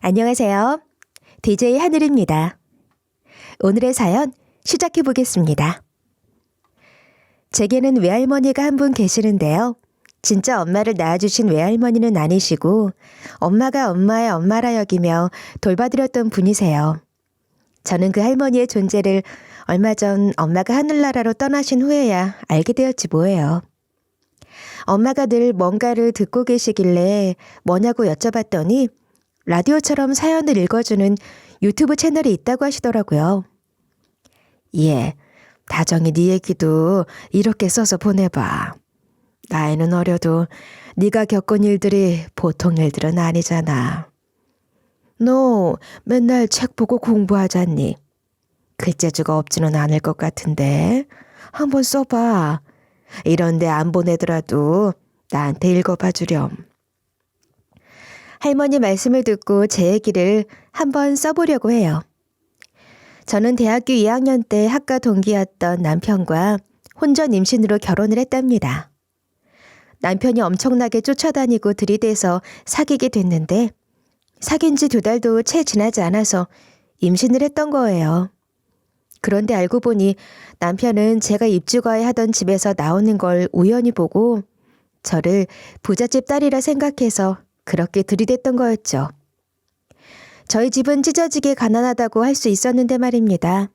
안녕하세요. DJ 하늘입니다. 오늘의 사연 시작해 보겠습니다. 제게는 외할머니가 한 분 계시는데요. 진짜 엄마를 낳아주신 외할머니는 아니시고 엄마가 엄마의 엄마라 여기며 돌봐드렸던 분이세요. 저는 그 할머니의 존재를 얼마 전 엄마가 하늘나라로 떠나신 후에야 알게 되었지 뭐예요. 엄마가 늘 뭔가를 듣고 계시길래 뭐냐고 여쭤봤더니 라디오처럼 사연을 읽어주는 유튜브 채널이 있다고 하시더라고요. 예, 다정히 네 얘기도 이렇게 써서 보내봐. 나이는 어려도 네가 겪은 일들이 보통 일들은 아니잖아. 너 맨날 책 보고 공부하잖니. 글재주가 없지는 않을 것 같은데 한번 써봐. 이런데 안 보내더라도 나한테 읽어봐 주렴. 할머니 말씀을 듣고 제 얘기를 한번 써보려고 해요. 저는 대학교 2학년 때 학과 동기였던 남편과 혼전 임신으로 결혼을 했답니다. 남편이 엄청나게 쫓아다니고 들이대서 사귀게 됐는데 사귄 지 2달도 채 지나지 않아서 임신을 했던 거예요. 그런데 알고 보니 남편은 제가 입주거에 하던 집에서 나오는 걸 우연히 보고 저를 부잣집 딸이라 생각해서 그렇게 들이댔던 거였죠. 저희 집은 찢어지게 가난하다고 할 수 있었는데 말입니다.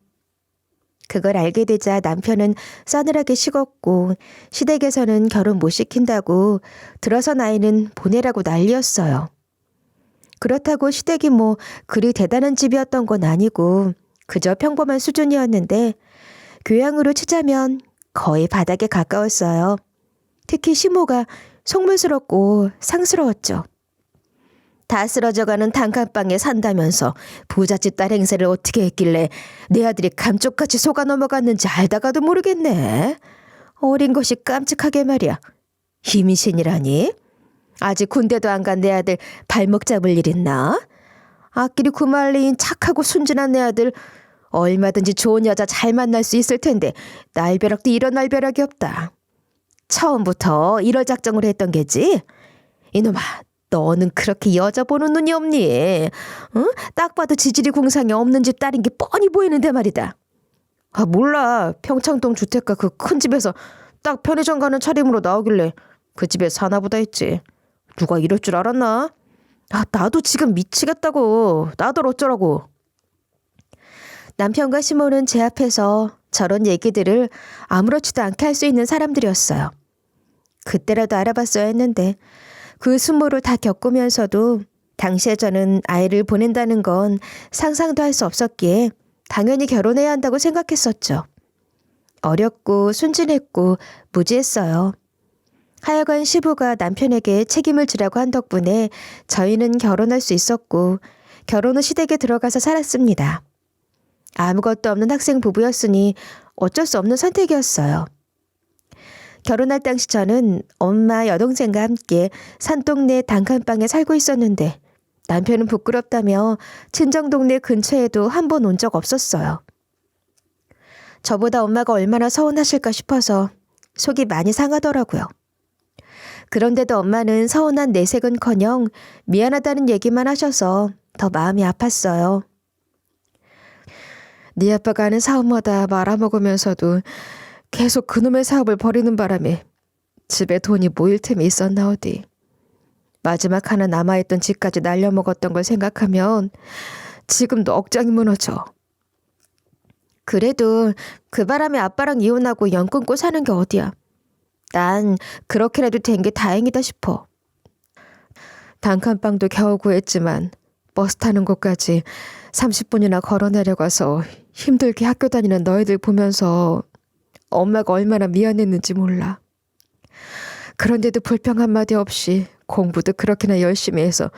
그걸 알게 되자 남편은 싸늘하게 식었고 시댁에서는 결혼 못 시킨다고 들어선 아이는 보내라고 난리였어요. 그렇다고 시댁이 뭐 그리 대단한 집이었던 건 아니고 그저 평범한 수준이었는데 교양으로 치자면 거의 바닥에 가까웠어요. 특히 시모가 속물스럽고 상스러웠죠. 다 쓰러져가는 단칸방에 산다면서 부잣집 딸 행세를 어떻게 했길래 내 아들이 감쪽같이 속아 넘어갔는지 알다가도 모르겠네. 어린 것이 깜찍하게 말이야. 임신이라니? 아직 군대도 안 간 내 아들 발목 잡을 일 있나? 앞길이 구말리인 착하고 순진한 내 아들 얼마든지 좋은 여자 잘 만날 수 있을 텐데 날벼락도 이런 날벼락이 없다. 처음부터 이럴 작정을 했던 게지? 이놈아, 너는 그렇게 여자 보는 눈이 없니? 응? 딱 봐도 지질이 궁상이 없는 집 딸인 게 뻔히 보이는데 말이다. 아, 몰라. 평창동 주택가 그 큰 집에서 딱 편의점 가는 차림으로 나오길래 그 집에 사나보다 했지. 누가 이럴 줄 알았나? 아, 나도 지금 미치겠다고. 나들 어쩌라고. 남편과 시모는 제 앞에서 저런 얘기들을 아무렇지도 않게 할 수 있는 사람들이었어요. 그때라도 알아봤어야 했는데 그 수모를 다 겪으면서도 당시에 저는 아이를 보낸다는 건 상상도 할 수 없었기에 당연히 결혼해야 한다고 생각했었죠. 어렸고 순진했고 무지했어요. 하여간 시부가 남편에게 책임을 지라고 한 덕분에 저희는 결혼할 수 있었고 결혼 후 시댁에 들어가서 살았습니다. 아무것도 없는 학생 부부였으니 어쩔 수 없는 선택이었어요. 결혼할 당시 저는 엄마 여동생과 함께 산동네 단칸방에 살고 있었는데 남편은 부끄럽다며 친정동네 근처에도 한 번 온 적 없었어요. 저보다 엄마가 얼마나 서운하실까 싶어서 속이 많이 상하더라고요. 그런데도 엄마는 서운한 내색은커녕 미안하다는 얘기만 하셔서 더 마음이 아팠어요. 네 아빠가 하는 사업마다 말아먹으면서도 계속 그놈의 사업을 벌이는 바람에 집에 돈이 모일 틈이 있었나 어디. 마지막 하나 남아있던 집까지 날려먹었던 걸 생각하면 지금도 억장이 무너져. 그래도 그 바람에 아빠랑 이혼하고 연 끊고 사는 게 어디야. 난 그렇게라도 된 게 다행이다 싶어. 단칸방도 겨우 구했지만 버스 타는 곳까지 30분이나 걸어 내려가서 힘들게 학교 다니는 너희들 보면서 엄마가 얼마나 미안했는지 몰라. 그런데도 불평 한마디 없이 공부도 그렇게나 열심히 해서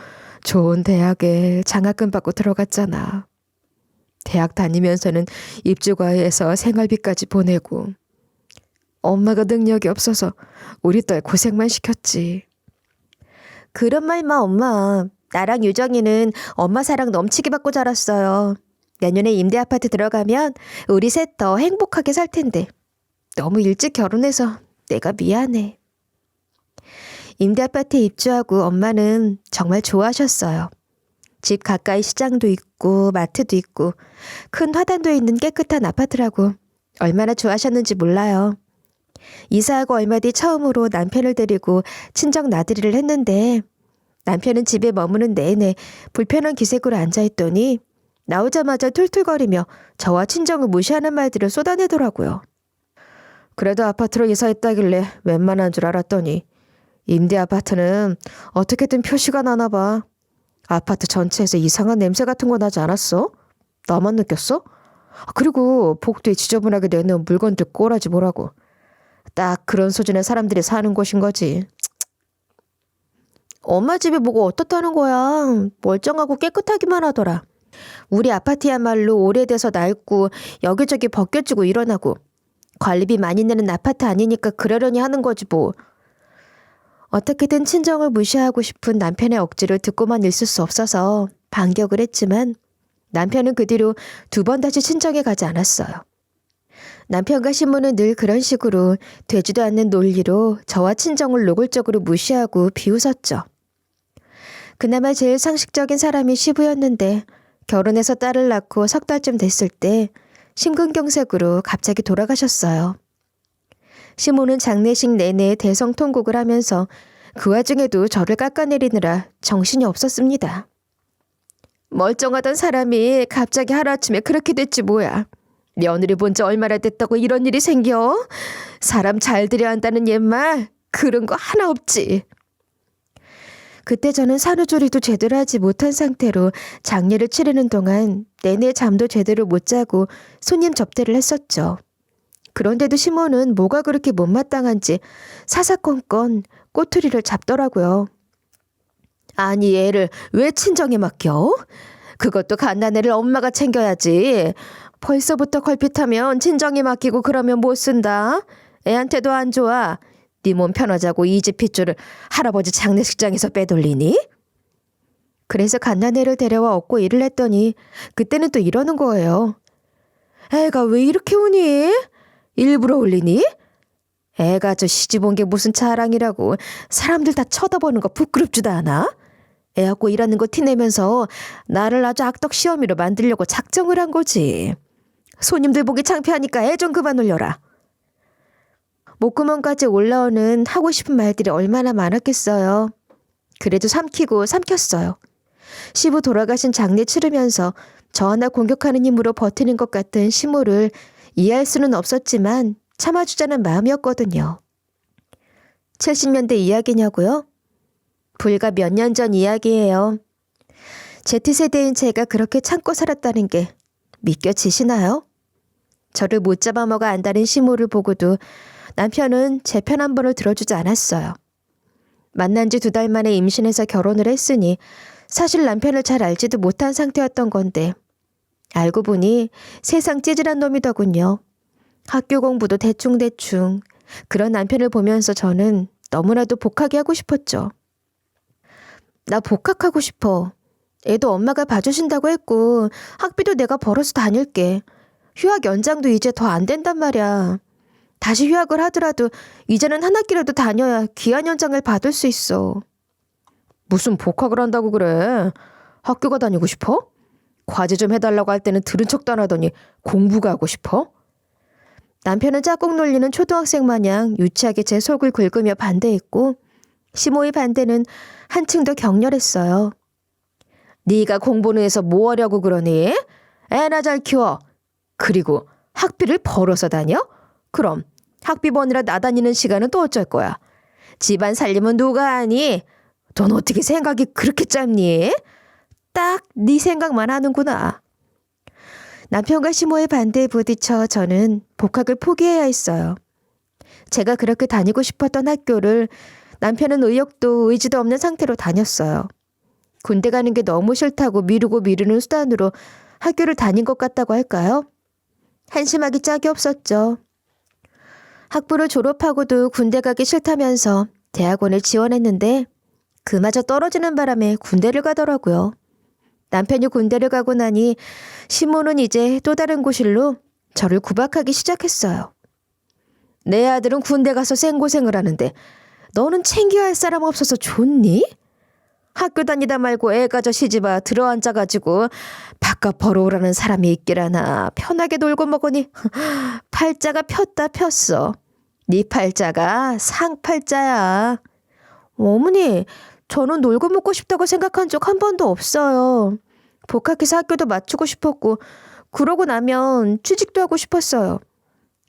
좋은 대학에 장학금 받고 들어갔잖아. 대학 다니면서는 입주과에서 생활비까지 보내고 엄마가 능력이 없어서 우리 딸 고생만 시켰지. 그런 말 마 엄마. 나랑 유정이는 엄마 사랑 넘치게 받고 자랐어요. 내년에 임대 아파트 들어가면 우리 셋 더 행복하게 살 텐데. 너무 일찍 결혼해서 내가 미안해. 임대 아파트에 입주하고 엄마는 정말 좋아하셨어요. 집 가까이 시장도 있고 마트도 있고 큰 화단도 있는 깨끗한 아파트라고 얼마나 좋아하셨는지 몰라요. 이사하고 얼마 뒤 처음으로 남편을 데리고 친정 나들이를 했는데 남편은 집에 머무는 내내 불편한 기색으로 앉아있더니 나오자마자 툴툴거리며 저와 친정을 무시하는 말들을 쏟아내더라고요. 그래도 아파트로 이사했다길래 웬만한 줄 알았더니 임대 아파트는 어떻게든 표시가 나나 봐. 아파트 전체에서 이상한 냄새 같은 거 나지 않았어? 나만 느꼈어? 그리고 복도에 지저분하게 내놓은 물건들 꼬라지 뭐라고. 딱 그런 수준의 사람들이 사는 곳인 거지. 엄마 집이 뭐가 어떻다는 거야. 멀쩡하고 깨끗하기만 하더라. 우리 아파트야말로 오래돼서 낡고 여기저기 벗겨지고 일어나고 관리비 많이 내는 아파트 아니니까 그러려니 하는 거지 뭐. 어떻게든 친정을 무시하고 싶은 남편의 억지를 듣고만 있을 수 없어서 반격을 했지만 남편은 그 뒤로 2번 다시 친정에 가지 않았어요. 남편과 신부는 늘 그런 식으로 되지도 않는 논리로 저와 친정을 노골적으로 무시하고 비웃었죠. 그나마 제일 상식적인 사람이 시부였는데 결혼해서 딸을 낳고 3달쯤 됐을 때 심근경색으로 갑자기 돌아가셨어요. 시모는 장례식 내내 대성통곡을 하면서 그 와중에도 저를 깎아내리느라 정신이 없었습니다. 멀쩡하던 사람이 갑자기 하루아침에 그렇게 됐지 뭐야. 며느리 본 지 얼마나 됐다고 이런 일이 생겨? 사람 잘 들여야 한다는 옛말 그런 거 하나 없지. 그때 저는 산후조리도 제대로 하지 못한 상태로 장례를 치르는 동안 내내 잠도 제대로 못 자고 손님 접대를 했었죠. 그런데도 시모는 뭐가 그렇게 못마땅한지 사사건건 꼬투리를 잡더라고요. 아니 애를 왜 친정에 맡겨? 그것도 갓난애를 엄마가 챙겨야지. 벌써부터 걸핏하면 친정에 맡기고 그러면 못 쓴다. 애한테도 안 좋아. 네 몸 편하자고 이 집 핏줄을 할아버지 장례식장에서 빼돌리니? 그래서 갓난애를 데려와 업고 일을 했더니 그때는 또 이러는 거예요. 애가 왜 이렇게 우니? 일부러 울리니? 애가 저 시집 온 게 무슨 자랑이라고 사람들 다 쳐다보는 거 부끄럽지도 않아? 애 갖고 일하는 거 티내면서 나를 아주 악덕 시어미로 만들려고 작정을 한 거지. 손님들 보기 창피하니까 애 좀 그만 울려라. 목구멍까지 올라오는 하고 싶은 말들이 얼마나 많았겠어요. 그래도 삼키고 삼켰어요. 시부 돌아가신 장례 치르면서 저 하나 공격하는 힘으로 버티는 것 같은 시모를 이해할 수는 없었지만 참아주자는 마음이었거든요. 70년대 이야기냐고요? 불과 몇 년 전 이야기예요. Z세대인 제가 그렇게 참고 살았다는 게 믿겨지시나요? 저를 못 잡아먹어 안다는 시모를 보고도 남편은 제 편 한 번을 들어주지 않았어요. 만난 지 2달 만에 임신해서 결혼을 했으니 사실 남편을 잘 알지도 못한 상태였던 건데 알고 보니 세상 찌질한 놈이더군요. 학교 공부도 대충대충. 그런 남편을 보면서 저는 너무나도 복하게 하고 싶었죠. 나 복학하고 싶어. 애도 엄마가 봐주신다고 했고 학비도 내가 벌어서 다닐게. 휴학 연장도 이제 더 안 된단 말이야. 다시 휴학을 하더라도 이제는 한 학기라도 다녀야 기한 연장을 받을 수 있어. 무슨 복학을 한다고 그래. 학교가 다니고 싶어? 과제 좀 해달라고 할 때는 들은 척도 안 하더니 공부가 하고 싶어? 남편은 짝꿍 놀리는 초등학생 마냥 유치하게 제 속을 긁으며 반대했고 시모의 반대는 한층 더 격렬했어요. 네가 공부는 해서 뭐 하려고 그러니? 애나 잘 키워. 그리고 학비를 벌어서 다녀? 그럼 학비 버느라 나다니는 시간은 또 어쩔 거야? 집안 살림은 누가 하니? 넌 어떻게 생각이 그렇게 짧니? 딱 네 생각만 하는구나. 남편과 시모의 반대에 부딪혀 저는 복학을 포기해야 했어요. 제가 그렇게 다니고 싶었던 학교를 남편은 의욕도 의지도 없는 상태로 다녔어요. 군대 가는 게 너무 싫다고 미루고 미루는 수단으로 학교를 다닌 것 같다고 할까요? 한심하기 짝이 없었죠. 학부를 졸업하고도 군대 가기 싫다면서 대학원을 지원했는데 그마저 떨어지는 바람에 군대를 가더라고요. 남편이 군대를 가고 나니 시모는 이제 또 다른 고실로 저를 구박하기 시작했어요. 내 아들은 군대 가서 생고생을 하는데 너는 챙겨야 할 사람 없어서 좋니? 학교 다니다 말고 애가져 시집아 들어앉아가지고 바깥 벌어오라는 사람이 있기라나 편하게 놀고 먹으니 팔자가 폈다 폈어. 네 팔자가 상팔자야. 어머니, 저는 놀고 먹고 싶다고 생각한 적 한 번도 없어요. 복학해서 학교도 마치고 싶었고 그러고 나면 취직도 하고 싶었어요.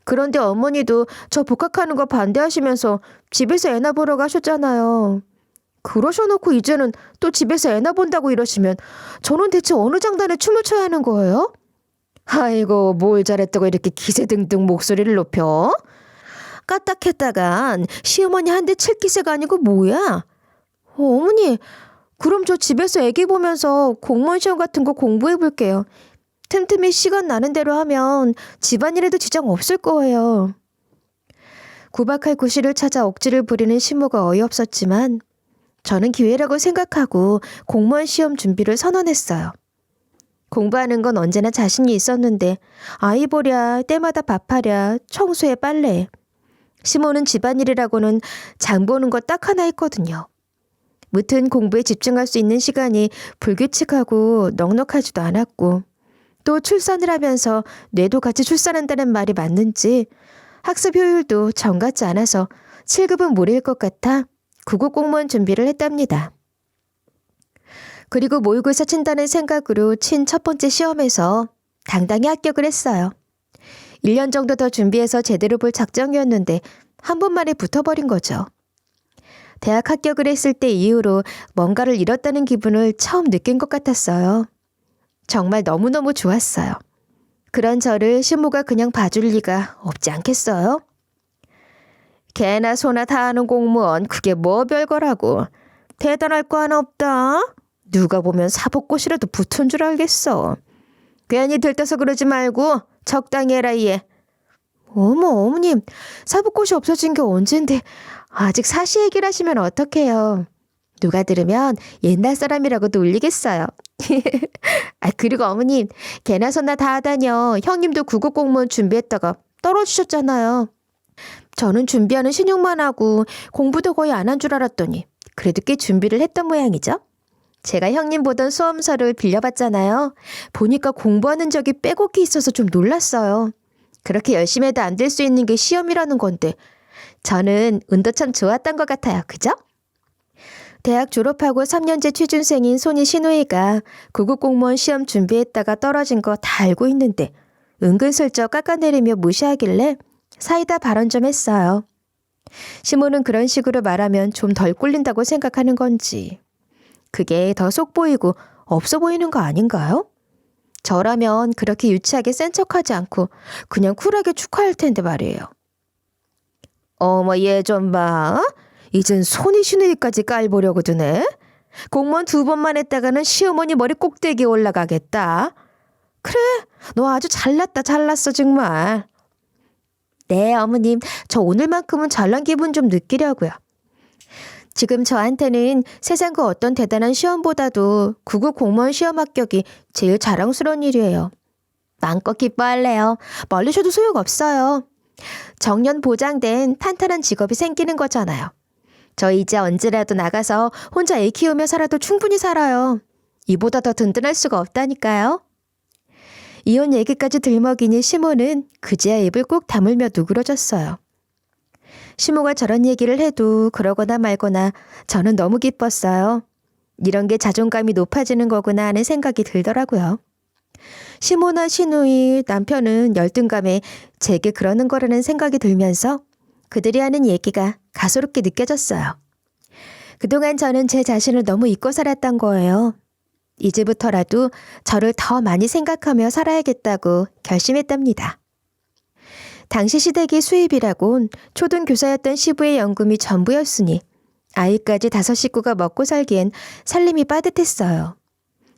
그런데 어머니도 저 복학하는 거 반대하시면서 집에서 애나 보러 가셨잖아요. 그러셔놓고 이제는 또 집에서 애나 본다고 이러시면 저는 대체 어느 장단에 춤을 춰야 하는 거예요? 아이고, 뭘 잘했다고 이렇게 기세등등 목소리를 높여? 까딱했다간 시어머니 한 대 칠 기세가 아니고 뭐야? 어머니, 그럼 저 집에서 애기 보면서 공무원 시험 같은 거 공부해 볼게요. 틈틈이 시간 나는 대로 하면 집안일에도 지장 없을 거예요. 구박할 구실을 찾아 억지를 부리는 시모가 어이없었지만 저는 기회라고 생각하고 공무원 시험 준비를 선언했어요. 공부하는 건 언제나 자신이 있었는데 아이 보랴, 때마다 밥하랴, 청소에 빨래. 시모는 집안일이라고는 장 보는 거 딱 하나 했거든요. 무튼 공부에 집중할 수 있는 시간이 불규칙하고 넉넉하지도 않았고 또 출산을 하면서 뇌도 같이 출산한다는 말이 맞는지 학습 효율도 정 같지 않아서 7급은 무리일 것 같아 국어 공무원 준비를 했답니다. 그리고 모의고사 친다는 생각으로 친 첫 번째 시험에서 당당히 합격을 했어요. 1년 정도 더 준비해서 제대로 볼 작정이었는데 한 번 만에 붙어버린 거죠. 대학 합격을 했을 때 이후로 뭔가를 잃었다는 기분을 처음 느낀 것 같았어요. 정말 너무너무 좋았어요. 그런 저를 시모가 그냥 봐줄 리가 없지 않겠어요? 개나 소나 다 하는 공무원 그게 뭐 별거라고. 대단할 거 하나 없다. 누가 보면 사법고시라도 붙은 줄 알겠어. 괜히 들떠서 그러지 말고 적당히 해라 얘. 어머 어머님, 사법고시 없어진 게 언젠데 아직 사시 얘기를 하시면 어떡해요. 누가 들으면 옛날 사람이라고도 울리겠어요. 그리고 어머님, 개나 소나 다 하다뇨. 형님도 국어 공무원 준비했다가 떨어지셨잖아요. 저는 준비하는 신용만 하고 공부도 거의 안 한 줄 알았더니 그래도 꽤 준비를 했던 모양이죠. 제가 형님 보던 수험서를 빌려봤잖아요. 보니까 공부하는 적이 빼곡히 있어서 좀 놀랐어요. 그렇게 열심히 해도 안 될 수 있는 게 시험이라는 건데 저는 운도 참 좋았던 것 같아요. 그죠? 대학 졸업하고 3년째 취준생인 손이 시누이가 구급 공무원 시험 준비했다가 떨어진 거 다 알고 있는데 은근슬쩍 깎아내리며 무시하길래 사이다 발언 좀 했어요. 시모는 그런 식으로 말하면 좀 덜 꿀린다고 생각하는 건지 그게 더 속 보이고 없어 보이는 거 아닌가요? 저라면 그렇게 유치하게 센 척하지 않고 그냥 쿨하게 축하할 텐데 말이에요. 어머 얘 좀 봐. 이젠 손이 시누이까지 깔보려고 드네. 공무원 2번만 했다가는 시어머니 머리 꼭대기에 올라가겠다. 그래, 너 아주 잘났다 잘났어 정말. 네 어머님, 저 오늘만큼은 잘난 기분 좀 느끼려고요. 지금 저한테는 세상 그 어떤 대단한 시험보다도 구급 공무원 시험 합격이 제일 자랑스러운 일이에요. 마음껏 기뻐할래요. 멀리 쉬어도 소용없어요. 정년 보장된 탄탄한 직업이 생기는 거잖아요. 저 이제 언제라도 나가서 혼자 애 키우며 살아도 충분히 살아요. 이보다 더 든든할 수가 없다니까요. 이혼 얘기까지 들먹이니 시모는 그제야 입을 꾹 다물며 누그러졌어요. 시모가 저런 얘기를 해도 그러거나 말거나 저는 너무 기뻤어요. 이런 게 자존감이 높아지는 거구나 하는 생각이 들더라고요. 시모나 시누이, 남편은 열등감에 제게 그러는 거라는 생각이 들면서 그들이 하는 얘기가 가소롭게 느껴졌어요. 그동안 저는 제 자신을 너무 잊고 살았던 거예요. 이제부터라도 저를 더 많이 생각하며 살아야겠다고 결심했답니다. 당시 시댁의 수입이라곤 초등교사였던 시부의 연금이 전부였으니 아이까지 5 식구가 먹고 살기엔 살림이 빠듯했어요.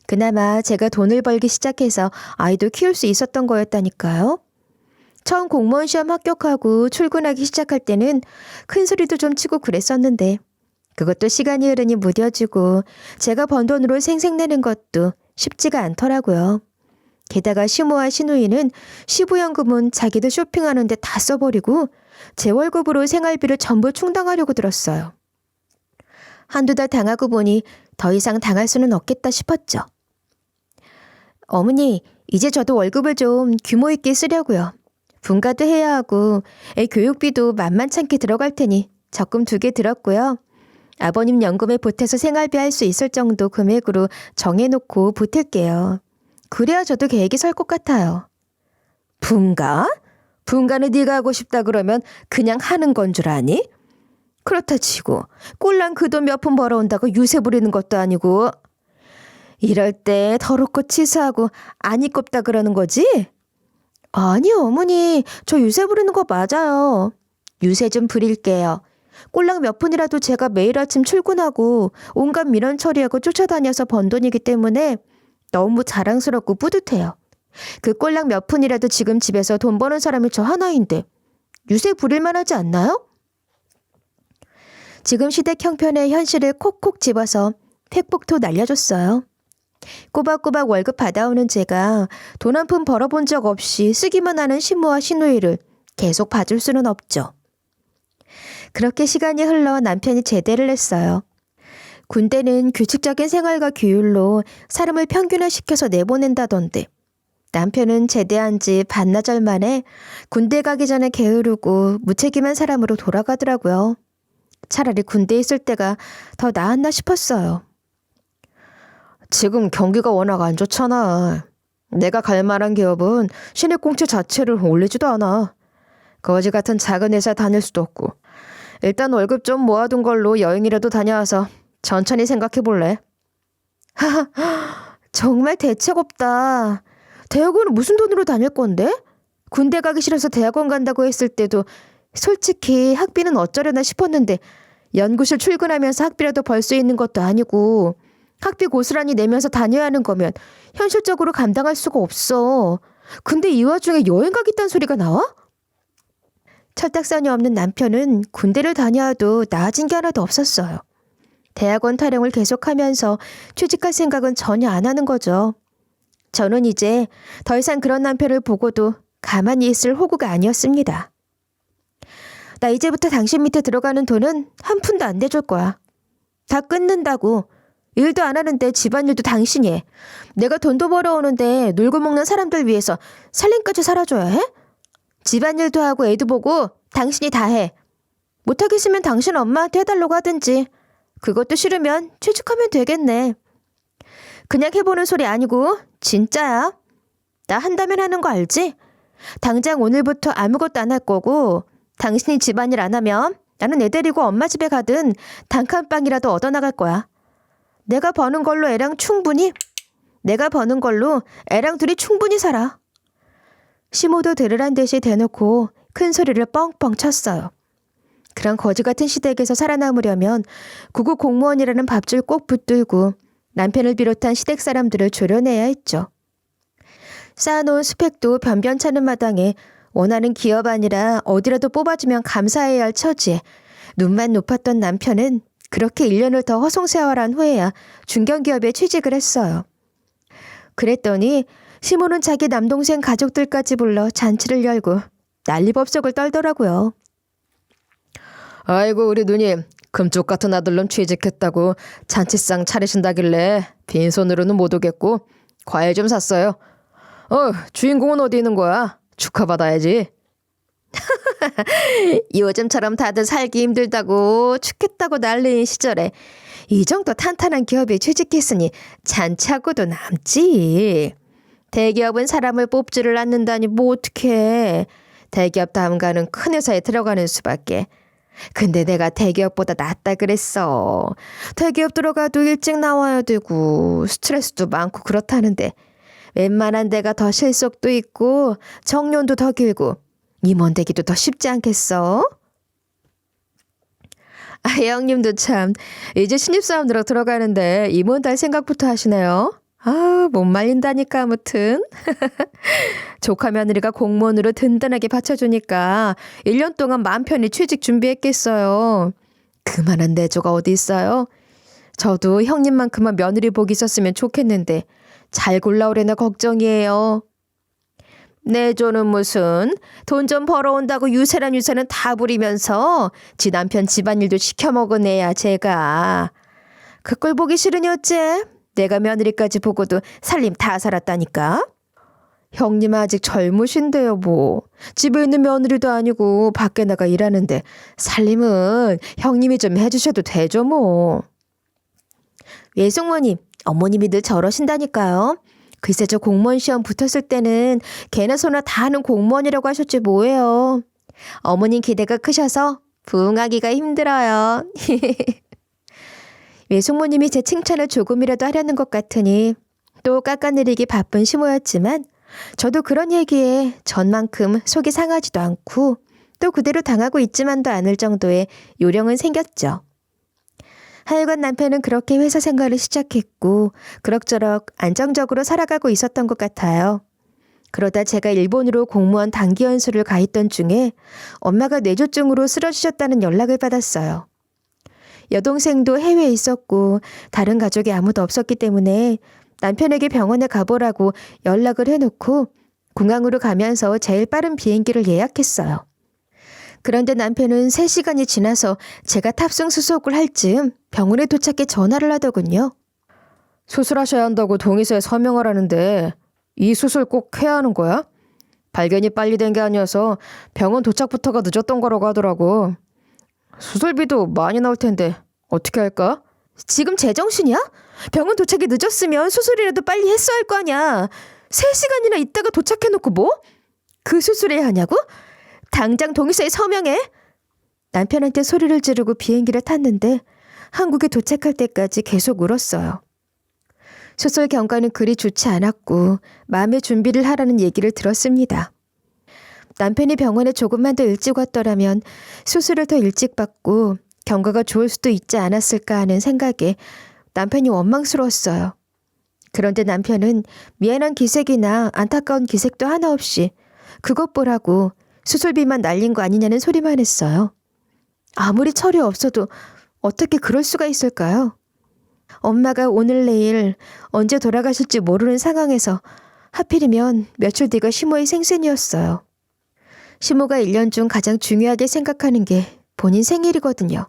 그나마 제가 돈을 벌기 시작해서 아이도 키울 수 있었던 거였다니까요. 처음 공무원 시험 합격하고 출근하기 시작할 때는 큰 소리도 좀 치고 그랬었는데 그것도 시간이 흐르니 무뎌지고 제가 번 돈으로 생색내는 것도 쉽지가 않더라고요. 게다가 시모와 시누이는 시부연금은 자기들 쇼핑하는데 다 써버리고 제 월급으로 생활비를 전부 충당하려고 들었어요. 한두 달 당하고 보니 더 이상 당할 수는 없겠다 싶었죠. 어머니, 이제 저도 월급을 좀 규모 있게 쓰려고요. 분가도 해야 하고 애 교육비도 만만찮게 들어갈 테니 적금 2개 들었고요. 아버님 연금에 보태서 생활비 할 수 있을 정도 금액으로 정해놓고 보탤게요. 그래야 저도 계획이 설 것 같아요. 분가? 분가는 네가 하고 싶다 그러면 그냥 하는 건 줄 아니? 그렇다 치고 꼴랑 그 돈 몇 푼 벌어온다고 유세 부리는 것도 아니고. 이럴 때 더럽고 치사하고 안 이꼽다 그러는 거지? 아니요 어머니, 저 유세 부리는 거 맞아요. 유세 좀 부릴게요. 꼴랑 몇 푼이라도 제가 매일 아침 출근하고 온갖 민원 처리하고 쫓아다녀서 번 돈이기 때문에 너무 자랑스럽고 뿌듯해요. 그 꼴랑 몇 푼이라도 지금 집에서 돈 버는 사람이 저 하나인데 유세 부릴 만하지 않나요? 지금 시댁 형편의 현실을 콕콕 집어서 팩폭토 날려줬어요. 꼬박꼬박 월급 받아오는 제가 돈 한 푼 벌어본 적 없이 쓰기만 하는 시모와 시누이를 계속 봐줄 수는 없죠. 그렇게 시간이 흘러 남편이 제대를 했어요. 군대는 규칙적인 생활과 규율로 사람을 평균화시켜서 내보낸다던데 남편은 제대한 지 반나절 만에 군대 가기 전에 게으르고 무책임한 사람으로 돌아가더라고요. 차라리 군대에 있을 때가 더 나았나 싶었어요. 지금 경기가 워낙 안 좋잖아. 내가 갈 만한 기업은 신입공채 자체를 올리지도 않아. 거지 같은 작은 회사 다닐 수도 없고. 일단 월급 좀 모아둔 걸로 여행이라도 다녀와서 천천히 생각해 볼래? 하하, 정말 대책 없다. 대학원은 무슨 돈으로 다닐 건데? 군대 가기 싫어서 대학원 간다고 했을 때도 솔직히 학비는 어쩌려나 싶었는데 연구실 출근하면서 학비라도 벌 수 있는 것도 아니고 학비 고스란히 내면서 다녀야 하는 거면 현실적으로 감당할 수가 없어. 근데 이 와중에 여행 가겠다는 소리가 나와? 철딱선이 없는 남편은 군대를 다녀와도 나아진 게 하나도 없었어요. 대학원 타령을 계속하면서 취직할 생각은 전혀 안 하는 거죠. 저는 이제 더 이상 그런 남편을 보고도 가만히 있을 호구가 아니었습니다. 나 이제부터 당신 밑에 들어가는 돈은 한 푼도 안 대줄 거야. 다 끊는다고. 일도 안 하는데 집안일도 당신이 해. 내가 돈도 벌어오는데 놀고 먹는 사람들 위해서 살림까지 살아줘야 해? 집안일도 하고 애도 보고 당신이 다 해. 못하겠으면 당신 엄마한테 해달라고 하든지. 그것도 싫으면 취직하면 되겠네. 그냥 해보는 소리 아니고 진짜야. 나 한다면 하는 거 알지? 당장 오늘부터 아무것도 안 할 거고 당신이 집안일 안 하면 나는 애 데리고 엄마 집에 가든 단칸방이라도 얻어나갈 거야. 내가 버는 걸로 애랑 둘이 충분히 살아. 시모도 들으란 듯이 대놓고 큰 소리를 뻥뻥 쳤어요. 그런 거지 같은 시댁에서 살아남으려면 구급 공무원이라는 밥줄 꼭 붙들고 남편을 비롯한 시댁 사람들을 조련해야 했죠. 쌓아놓은 스펙도 변변찮은 마당에 원하는 기업 아니라 어디라도 뽑아주면 감사해야 할 처지에 눈만 높았던 남편은 그렇게 1년을 더 허송세월한 후에야 중견기업에 취직을 했어요. 그랬더니 시모는 자기 남동생 가족들까지 불러 잔치를 열고 난리법석을 떨더라고요. 아이고 우리 누님, 금쪽 같은 아들놈 취직했다고 잔치상 차리신다길래 빈손으로는 못 오겠고 과일 좀 샀어요. 주인공은 어디 있는 거야? 축하받아야지. 요즘처럼 다들 살기 힘들다고 축했다고 난리인 시절에 이 정도 탄탄한 기업에 취직했으니 잔치하고도 남지. 대기업은 사람을 뽑지를 않는다니 뭐 어떡해. 대기업 다음 가는 큰 회사에 들어가는 수밖에. 근데 내가 대기업보다 낫다 그랬어. 대기업 들어가도 일찍 나와야 되고 스트레스도 많고 그렇다는데 웬만한 데가 더 실속도 있고 정년도 더 길고 임원 되기도 더 쉽지 않겠어? 형님도 참 이제 신입사원으로 들어가는데 임원 달 생각부터 하시네요. 못 말린다니까 아무튼. 조카 며느리가 공무원으로 든든하게 받쳐주니까 1년 동안 마음 편히 취직 준비했겠어요. 그만한 내조가 어디 있어요? 저도 형님만큼만 며느리 복이 있었으면 좋겠는데 잘 골라오려나 걱정이에요. 내조는 무슨 돈 좀 벌어온다고 유세란 유세는 다 부리면서 지 남편 집안일도 시켜먹은 애야 제가. 그 꼴 보기 싫으니 어째? 내가 며느리까지 보고도 살림 다 살았다니까. 형님 아직 젊으신데요 뭐. 집에 있는 며느리도 아니고 밖에 나가 일하는데 살림은 형님이 좀 해주셔도 되죠 뭐. 외숙모님, 어머님이 늘 저러신다니까요. 글쎄 저 공무원 시험 붙었을 때는 개나 소나 다 하는 공무원이라고 하셨지 뭐예요. 어머님 기대가 크셔서 부응하기가 힘들어요. 외숙모님이 제 칭찬을 조금이라도 하려는 것 같으니 또 깎아내리기 바쁜 시모였지만 저도 그런 얘기에 전만큼 속이 상하지도 않고 또 그대로 당하고 있지만도 않을 정도의 요령은 생겼죠. 하여간 남편은 그렇게 회사 생활을 시작했고 그럭저럭 안정적으로 살아가고 있었던 것 같아요. 그러다 제가 일본으로 공무원 단기 연수를 가 있던 중에 엄마가 뇌졸중으로 쓰러지셨다는 연락을 받았어요. 여동생도 해외에 있었고 다른 가족이 아무도 없었기 때문에 남편에게 병원에 가보라고 연락을 해놓고 공항으로 가면서 제일 빠른 비행기를 예약했어요. 그런데 남편은 3시간이 지나서 제가 탑승 수속을 할 즈음 병원에 도착해 전화를 하더군요. 수술하셔야 한다고 동의서에 서명하라는데 이 수술 꼭 해야 하는 거야? 발견이 빨리 된 게 아니어서 병원 도착부터가 늦었던 거라고 하더라고. 수술비도 많이 나올 텐데 어떻게 할까? 지금 제정신이야? 병원 도착이 늦었으면 수술이라도 빨리 했어야 할 거 아니야. 3시간이나 있다가 도착해놓고 뭐? 그 수술해야 하냐고? 당장 동의서에 서명해. 남편한테 소리를 지르고 비행기를 탔는데 한국에 도착할 때까지 계속 울었어요. 수술 경과는 그리 좋지 않았고 마음의 준비를 하라는 얘기를 들었습니다. 남편이 병원에 조금만 더 일찍 왔더라면 수술을 더 일찍 받고 경과가 좋을 수도 있지 않았을까 하는 생각에 남편이 원망스러웠어요. 그런데 남편은 미안한 기색이나 안타까운 기색도 하나 없이 그것 보라고 수술비만 날린 거 아니냐는 소리만 했어요. 아무리 철이 없어도 어떻게 그럴 수가 있을까요? 엄마가 오늘 내일 언제 돌아가실지 모르는 상황에서 하필이면 며칠 뒤가 시모의 생신이었어요. 시모가 1년 중 가장 중요하게 생각하는 게 본인 생일이거든요.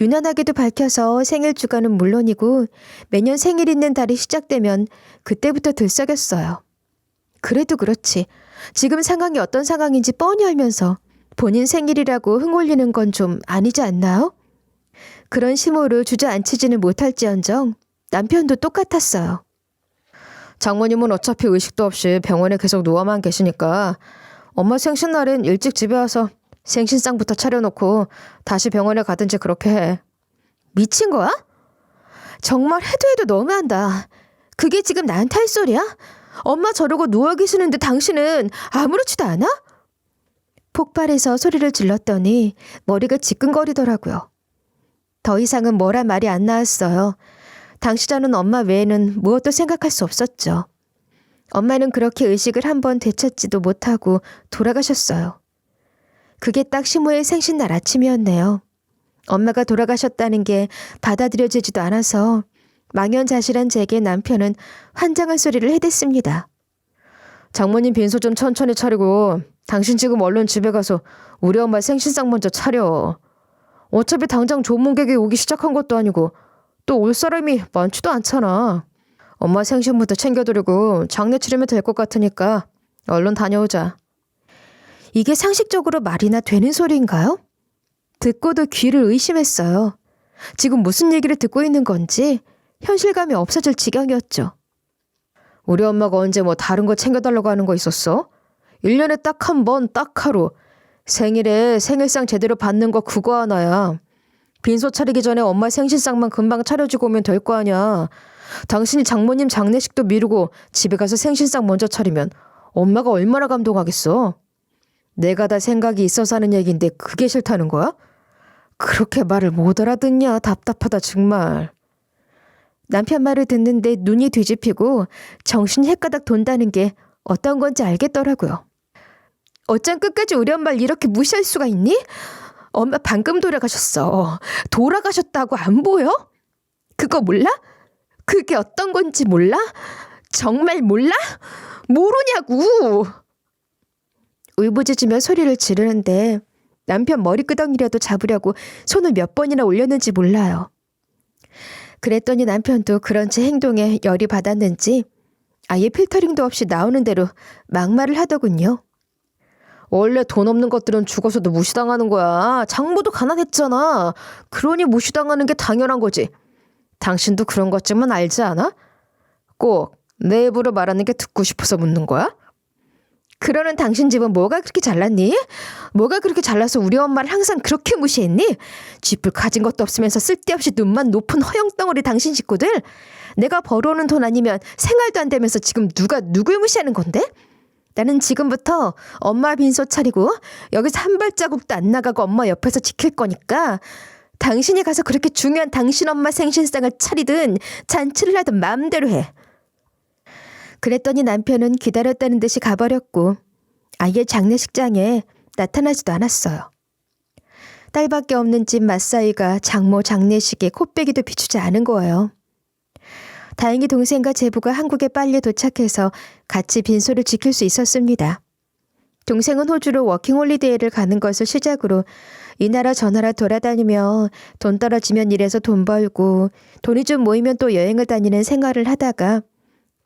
유난하게도 밝혀서 생일 주간은 물론이고 매년 생일 있는 달이 시작되면 그때부터 들썩였어요. 그래도 그렇지 지금 상황이 어떤 상황인지 뻔히 알면서 본인 생일이라고 흥올리는 건 좀 아니지 않나요? 그런 시모를 주저앉히지는 못할지언정 남편도 똑같았어요. 장모님은 어차피 의식도 없이 병원에 계속 누워만 계시니까 엄마 생신날엔 일찍 집에 와서 생신상부터 차려놓고 다시 병원에 가든지 그렇게 해. 미친 거야? 정말 해도 해도 너무한다. 그게 지금 나한테 할 소리야? 엄마 저러고 누워 계시는데 당신은 아무렇지도 않아? 폭발해서 소리를 질렀더니 머리가 지끈거리더라고요. 더 이상은 뭐란 말이 안 나왔어요. 당시 저는 엄마 외에는 무엇도 생각할 수 없었죠. 엄마는 그렇게 의식을 한번 되찾지도 못하고 돌아가셨어요. 그게 딱 시모의 생신날 아침이었네요. 엄마가 돌아가셨다는 게 받아들여지지도 않아서 망연자실한 제게 남편은 환장한 소리를 해댔습니다. 장모님 빈소 좀 천천히 차리고 당신 지금 얼른 집에 가서 우리 엄마 생신상 먼저 차려. 어차피 당장 조문객이 오기 시작한 것도 아니고 또 올 사람이 많지도 않잖아. 엄마 생신부터 챙겨드리고 장례 치르면 될 것 같으니까 얼른 다녀오자. 이게 상식적으로 말이나 되는 소리인가요? 듣고도 귀를 의심했어요. 지금 무슨 얘기를 듣고 있는 건지 현실감이 없어질 지경이었죠. 우리 엄마가 언제 뭐 다른 거 챙겨달라고 하는 거 있었어? 1년에 딱 한 번, 딱 하루. 생일에 생일상 제대로 받는 거 그거 하나야. 빈소 차리기 전에 엄마 생신상만 금방 차려주고 오면 될 거 아니야. 당신이 장모님 장례식도 미루고 집에 가서 생신상 먼저 차리면 엄마가 얼마나 감동하겠어. 내가 다 생각이 있어서 하는 얘기인데 그게 싫다는 거야? 그렇게 말을 못 알아듣냐. 답답하다 정말. 남편 말을 듣는데 눈이 뒤집히고 정신이 헷가닥 돈다는 게 어떤 건지 알겠더라고요. 어쩜 끝까지 우리 엄마를 이렇게 무시할 수가 있니? 엄마 방금 돌아가셨어. 돌아가셨다고 안 보여? 그거 몰라? 그게 어떤 건지 몰라? 정말 몰라? 모르냐고! 울부짖으며 소리를 지르는데 남편 머리끄덩이라도 잡으려고 손을 몇 번이나 올렸는지 몰라요. 그랬더니 남편도 그런 제 행동에 열이 받았는지 아예 필터링도 없이 나오는 대로 막말을 하더군요. 원래 돈 없는 것들은 죽어서도 무시당하는 거야. 장모도 가난했잖아. 그러니 무시당하는 게 당연한 거지. 당신도 그런 것쯤은 알지 않아? 꼭 내 입으로 말하는 게 듣고 싶어서 묻는 거야? 그러는 당신 집은 뭐가 그렇게 잘났니? 뭐가 그렇게 잘나서 우리 엄마를 항상 그렇게 무시했니? 쥐뿔 가진 것도 없으면서 쓸데없이 눈만 높은 허영덩어리 당신 식구들. 내가 벌어오는 돈 아니면 생활도 안 되면서 지금 누가 누굴 무시하는 건데? 나는 지금부터 엄마 빈소 차리고 여기서 한 발자국도 안 나가고 엄마 옆에서 지킬 거니까 당신이 가서 그렇게 중요한 당신 엄마 생신상을 차리든 잔치를 하든 마음대로 해. 그랬더니 남편은 기다렸다는 듯이 가버렸고 아예 장례식장에 나타나지도 않았어요. 딸밖에 없는 집 맞사이가 장모 장례식에 코빼기도 비추지 않은 거예요. 다행히 동생과 제부가 한국에 빨리 도착해서 같이 빈소를 지킬 수 있었습니다. 동생은 호주로 워킹홀리데이를 가는 것을 시작으로 이 나라 저 나라 돌아다니며 돈 떨어지면 일해서 돈 벌고 돈이 좀 모이면 또 여행을 다니는 생활을 하다가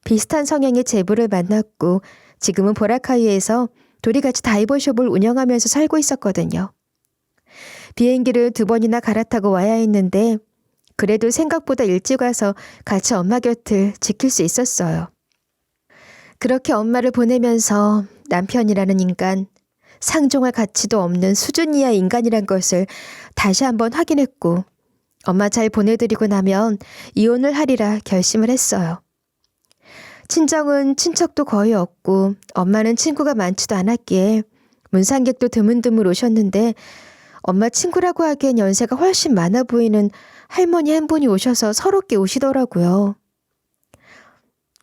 비슷한 성향의 제부를 만났고 지금은 보라카이에서 둘이 같이 다이버숍을 운영하면서 살고 있었거든요. 비행기를 2번이나 갈아타고 와야 했는데 그래도 생각보다 일찍 와서 같이 엄마 곁을 지킬 수 있었어요. 그렇게 엄마를 보내면서 남편이라는 인간, 상종할 가치도 없는 수준 이하 인간이란 것을 다시 한번 확인했고 엄마 잘 보내드리고 나면 이혼을 하리라 결심을 했어요. 친정은 친척도 거의 없고 엄마는 친구가 많지도 않았기에 문상객도 드문드문 오셨는데 엄마 친구라고 하기엔 연세가 훨씬 많아 보이는 할머니 한 분이 오셔서 서럽게 우시더라고요.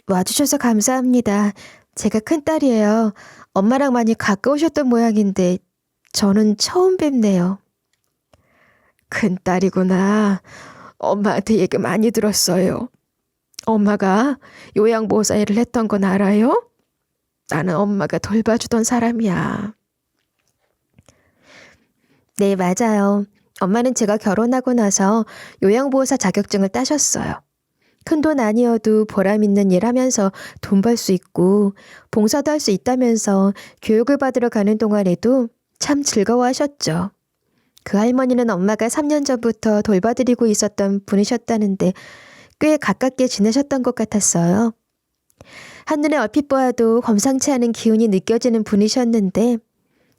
와주셔서 감사합니다. 제가 큰딸이에요. 엄마랑 많이 가까우셨던 모양인데 저는 처음 뵙네요. 큰딸이구나. 엄마한테 얘기 많이 들었어요. 엄마가 요양보호사 일을 했던 건 알아요? 나는 엄마가 돌봐주던 사람이야. 네, 맞아요. 엄마는 제가 결혼하고 나서 요양보호사 자격증을 따셨어요. 큰돈 아니어도 보람 있는 일 하면서 돈 벌 수 있고 봉사도 할 수 있다면서 교육을 받으러 가는 동안에도 참 즐거워하셨죠. 그 할머니는 엄마가 3년 전부터 돌봐드리고 있었던 분이셨다는데 꽤 가깝게 지내셨던 것 같았어요. 한눈에 얼핏 보아도 험상치 않은 기운이 느껴지는 분이셨는데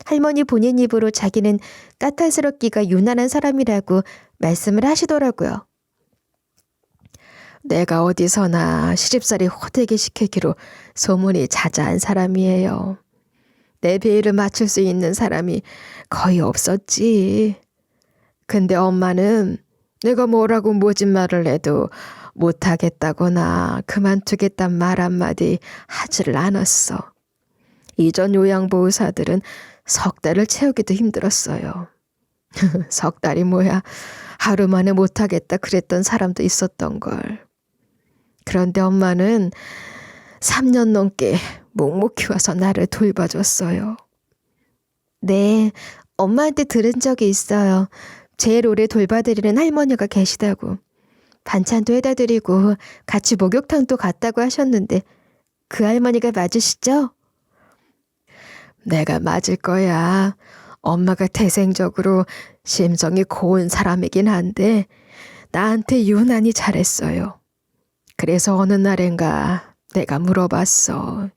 할머니 본인 입으로 자기는 까탈스럽기가 유난한 사람이라고 말씀을 하시더라고요. 내가 어디서나 시집살이 호되게 시키기로 소문이 자자한 사람이에요. 내 비위를 맞출 수 있는 사람이 거의 없었지. 근데 엄마는 내가 뭐라고 모진 말을 해도 못하겠다거나 그만두겠단 말 한마디 하지를 않았어. 이전 요양보호사들은 석 달을 채우기도 힘들었어요. 석 달이 뭐야. 하루 만에 못하겠다 그랬던 사람도 있었던걸. 그런데 엄마는 3년 넘게 묵묵히 와서 나를 돌봐줬어요. 네, 엄마한테 들은 적이 있어요. 제일 오래 돌봐드리는 할머니가 계시다고. 반찬도 해다 드리고 같이 목욕탕도 갔다고 하셨는데 그 할머니가 맞으시죠? 내가 맞을 거야. 엄마가 태생적으로 심성이 고운 사람이긴 한데 나한테 유난히 잘했어요. 그래서 어느 날엔가 내가 물어봤어.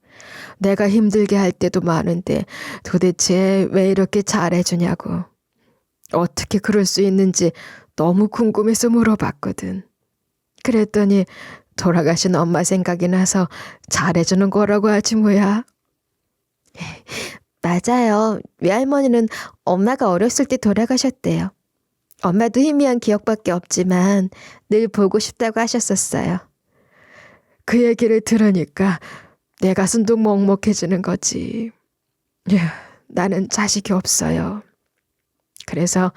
내가 힘들게 할 때도 많은데 도대체 왜 이렇게 잘해주냐고. 어떻게 그럴 수 있는지 너무 궁금해서 물어봤거든. 그랬더니 돌아가신 엄마 생각이 나서 잘해주는 거라고 하지 뭐야. 맞아요. 외할머니는 엄마가 어렸을 때 돌아가셨대요. 엄마도 희미한 기억밖에 없지만 늘 보고 싶다고 하셨었어요. 그 얘기를 들으니까 내 가슴도 먹먹해지는 거지. 나는 자식이 없어요. 그래서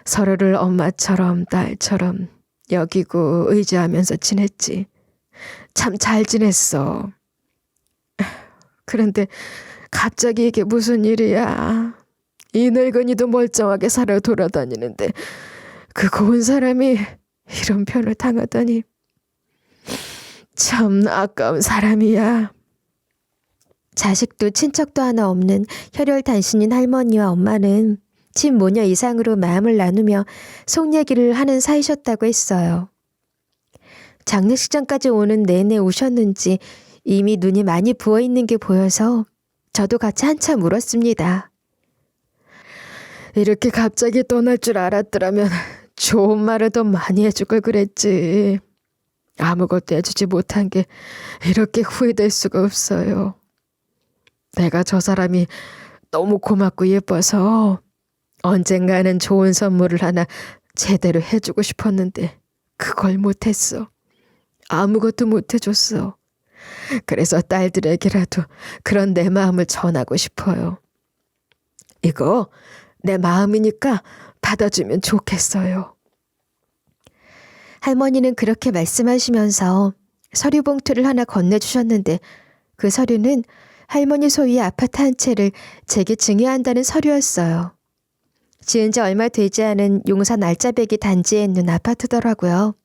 서로를 엄마처럼 딸처럼 여기고 의지하면서 지냈지. 참 잘 지냈어. 그런데 갑자기 이게 무슨 일이야? 이 늙은이도 멀쩡하게 살아 돌아다니는데 그 고운 사람이 이런 편을 당하다니. 참 아까운 사람이야. 자식도 친척도 하나 없는 혈혈단신인 할머니와 엄마는 친모녀 이상으로 마음을 나누며 속 얘기를 하는 사이셨다고 했어요. 장례식장까지 오는 내내 우셨는지 이미 눈이 많이 부어있는 게 보여서 저도 같이 한참 울었습니다. 이렇게 갑자기 떠날 줄 알았더라면 좋은 말을 더 많이 해줄 걸 그랬지. 아무것도 해주지 못한 게 이렇게 후회될 수가 없어요. 내가 저 사람이 너무 고맙고 예뻐서 언젠가는 좋은 선물을 하나 제대로 해주고 싶었는데 그걸 못했어. 아무것도 못해줬어. 그래서 딸들에게라도 그런 내 마음을 전하고 싶어요. 이거 내 마음이니까 받아주면 좋겠어요. 할머니는 그렇게 말씀하시면서 서류 봉투를 하나 건네주셨는데 그 서류는 할머니 소유의 아파트 한 채를 제게 증여한다는 서류였어요. 지은 지 얼마 되지 않은 용산 알짜배기 단지에 있는 아파트더라고요.